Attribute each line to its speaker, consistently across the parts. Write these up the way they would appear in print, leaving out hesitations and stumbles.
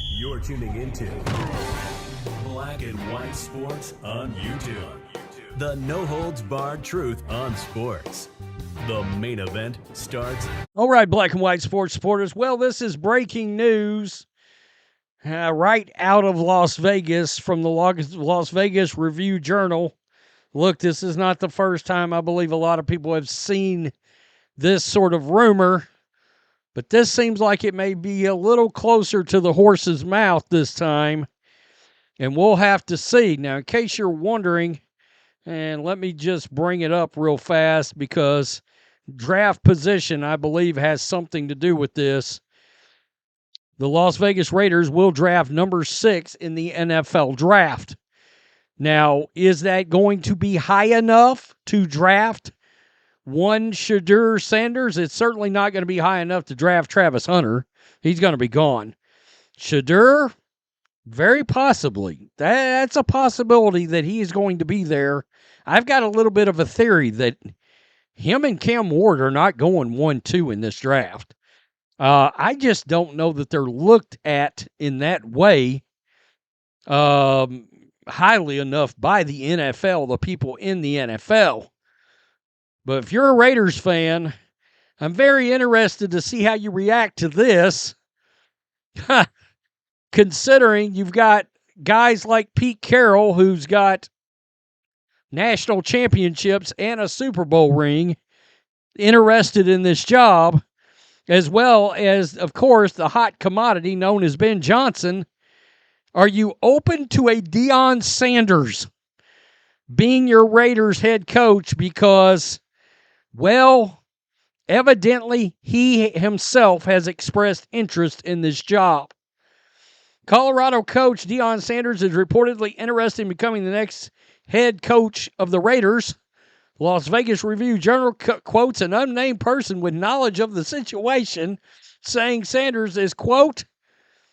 Speaker 1: You're tuning into Black and White Sports on YouTube. The no-holds-barred truth on sports. The main event starts.
Speaker 2: All right, Black and White Sports supporters. Well, this is breaking news right out of Las Vegas from the Las Vegas Review-Journal. Look, this is not the first time I believe a lot of people have seen this sort of rumor, but this seems like it may be a little closer to the horse's mouth this time, and we'll have to see. Now, in case you're wondering, and let me just bring it up real fast because draft position, I believe, has something to do with this. The Las Vegas Raiders will draft number 6 in the NFL draft. Now, is that going to be high enough to draft one Shedeur Sanders? It's certainly not going to be high enough to draft Travis Hunter. He's going to be gone. Shedeur, very possibly. That's a possibility that he is going to be there. I've got a little bit of a theory that him and Cam Ward are not going 1-2 in this draft. I just don't know that they're looked at in that way highly enough by the NFL, the people in the NFL. But if you're a Raiders fan, I'm very interested to see how you react to this, considering you've got guys like Pete Carroll, who's got national championships and a Super Bowl ring, interested in this job, as well as, of course, the hot commodity known as Ben Johnson. Are you open to a Deion Sanders being your Raiders head coach? Because, well, evidently he himself has expressed interest in this job. Colorado coach Deion Sanders is reportedly interested in becoming the next head coach of the Raiders. Las Vegas Review-Journal quotes an unnamed person with knowledge of the situation, saying Sanders is, quote,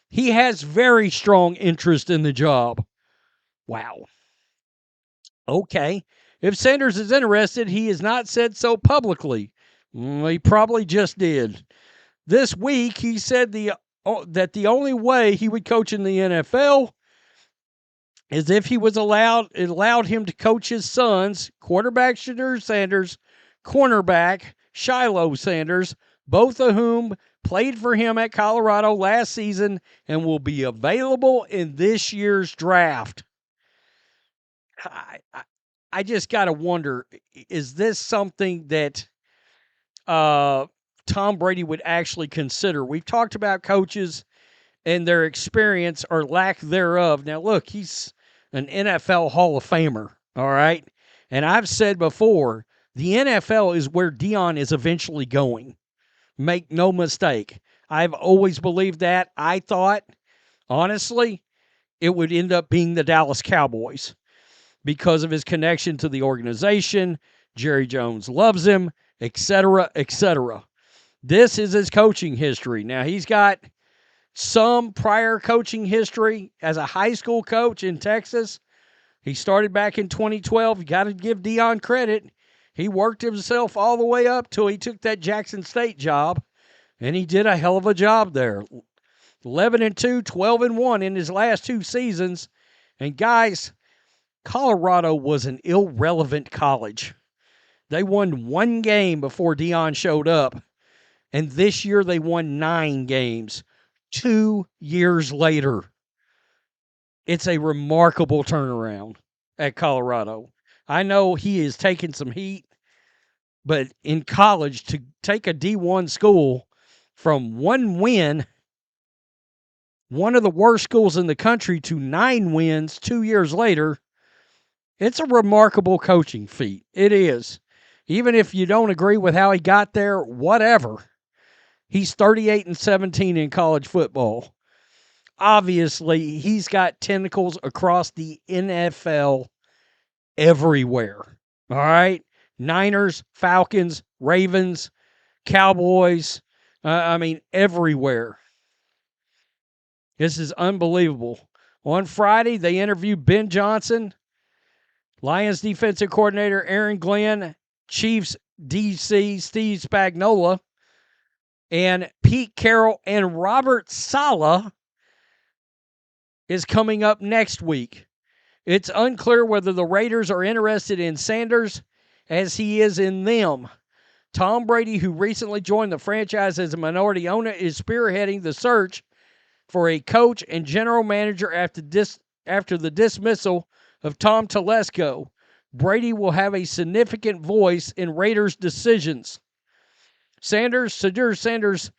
Speaker 2: he has very strong interest in the job. Wow. Okay. If Sanders is interested, he has not said so publicly. He probably just did. This week, he said that the only way he would coach in the NFL is if he was allowed him to coach his sons, quarterback Shedeur Sanders, cornerback Shiloh Sanders, both of whom played for him at Colorado last season and will be available in this year's draft. I just got to wonder, is this something that Tom Brady would actually consider? We've talked about coaches and their experience or lack thereof. Now, look, he's an NFL Hall of Famer, all right? And I've said before, the NFL is where Deion is eventually going. Make no mistake. I've always believed that. I thought, honestly, it would end up being the Dallas Cowboys because of his connection to the organization. Jerry Jones loves him, etc., etc. This is his coaching history. Now, he's got some prior coaching history as a high school coach in Texas. He started back in 2012. You got to give Deion credit. He worked himself all the way up till he took that Jackson State job, and he did a hell of a job there. 11-2, 12-1 in his last 2 seasons. And guys, Colorado was an irrelevant college. They won 1 game before Deion showed up, and this year they won 9 games. 2 years later. It's a remarkable turnaround at Colorado. I know he is taking some heat, but in college, to take a D1 school from 1 win, one of the worst schools in the country, to 9 wins 2 years later, it's a remarkable coaching feat. It is. Even if you don't agree with how he got there, whatever. He's 38-17 in college football. Obviously, he's got tentacles across the NFL everywhere. All right? Niners, Falcons, Ravens, Cowboys. Everywhere. This is unbelievable. On Friday, they interviewed Ben Johnson, Lions defensive coordinator Aaron Glenn, Chiefs DC Steve Spagnuolo, And Pete Carroll and Robert Saleh is coming up next week. It's unclear whether the Raiders are interested in Sanders as he is in them. Tom Brady, who recently joined the franchise as a minority owner, is spearheading the search for a coach and general manager after the dismissal of Tom Telesco. Brady will have a significant voice in Raiders' decisions. Shedeur Sanders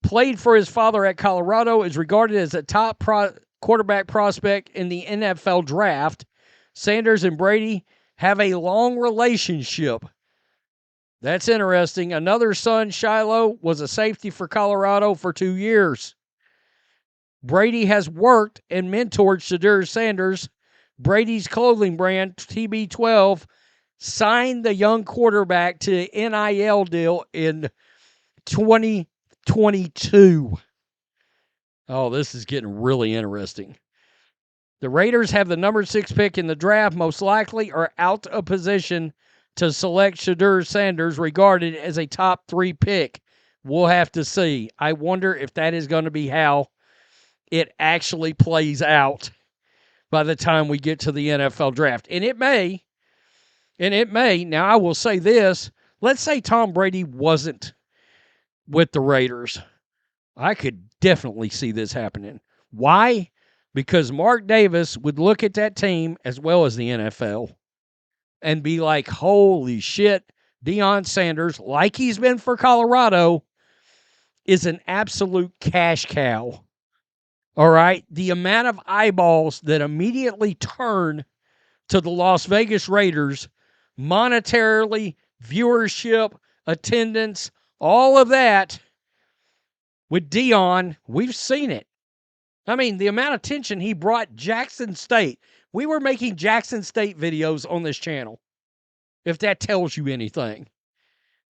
Speaker 2: played for his father at Colorado, is regarded as a top quarterback prospect in the NFL draft. Sanders and Brady have a long relationship. That's interesting. Another son, Shiloh, was a safety for Colorado for 2 years. Brady has worked and mentored Shedeur Sanders. Brady's clothing brand, TB12, signed the young quarterback to the NIL deal in 2022. Oh, this is getting really interesting. The Raiders have the number 6 pick in the draft, most likely are out of position to select Shedeur Sanders, regarded as a top 3 pick. We'll have to see. I wonder if that is going to be how it actually plays out by the time we get to the NFL draft. And it may. Now, I will say this. Let's say Tom Brady wasn't with the Raiders. I could definitely see this happening. Why? Because Mark Davis would look at that team as well as the NFL and be like, holy shit, Deion Sanders, like he's been for Colorado, is an absolute cash cow. All right? The amount of eyeballs that immediately turn to the Las Vegas Raiders, monetarily, viewership, attendance, all of that, with Deion, we've seen it. I mean, the amount of attention he brought Jackson State. We were making Jackson State videos on this channel, if that tells you anything.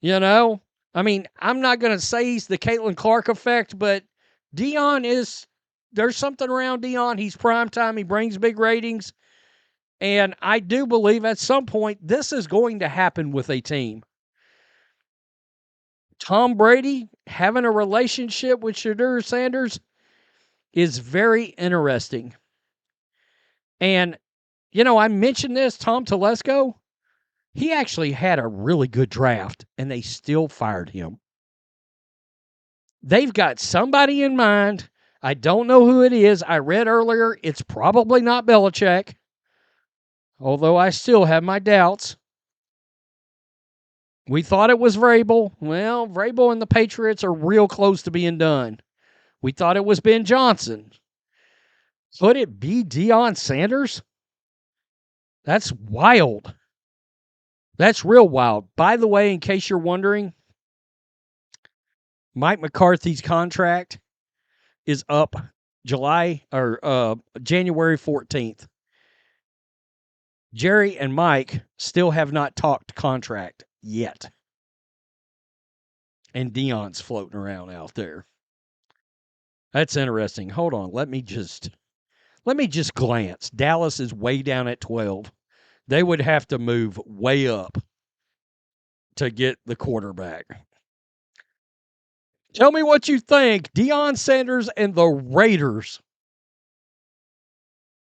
Speaker 2: You know? I mean, I'm not going to say he's the Caitlin Clark effect, but Deion is, there's something around Deion. He's primetime. He brings big ratings. And I do believe at some point this is going to happen with a team. Tom Brady having a relationship with Shedeur Sanders is very interesting. And, you know, I mentioned this, Tom Telesco, he actually had a really good draft, and they still fired him. They've got somebody in mind. I don't know who it is. I read earlier, it's probably not Belichick, although I still have my doubts. We thought it was Vrabel. Well, Vrabel and the Patriots are real close to being done. We thought it was Ben Johnson. Could it be Deion Sanders? That's wild. That's real wild. By the way, in case you're wondering, Mike McCarthy's contract is up January 14th. Jerry and Mike still have not talked contract yet. And Deion's floating around out there. That's interesting. Hold on. Let me just glance. Dallas is way down at 12. They would have to move way up to get the quarterback. Tell me what you think. Deion Sanders and the Raiders.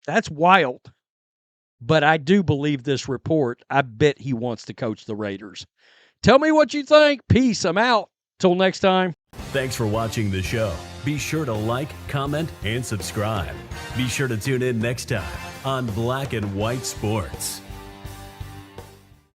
Speaker 2: That's wild. But I do believe this report. I bet he wants to coach the Raiders. Tell me what you think. Peace. I'm out. Till next time.
Speaker 1: Thanks for watching the show. Be sure to like, comment, and subscribe. Be sure to tune in next time on Black and White Sports.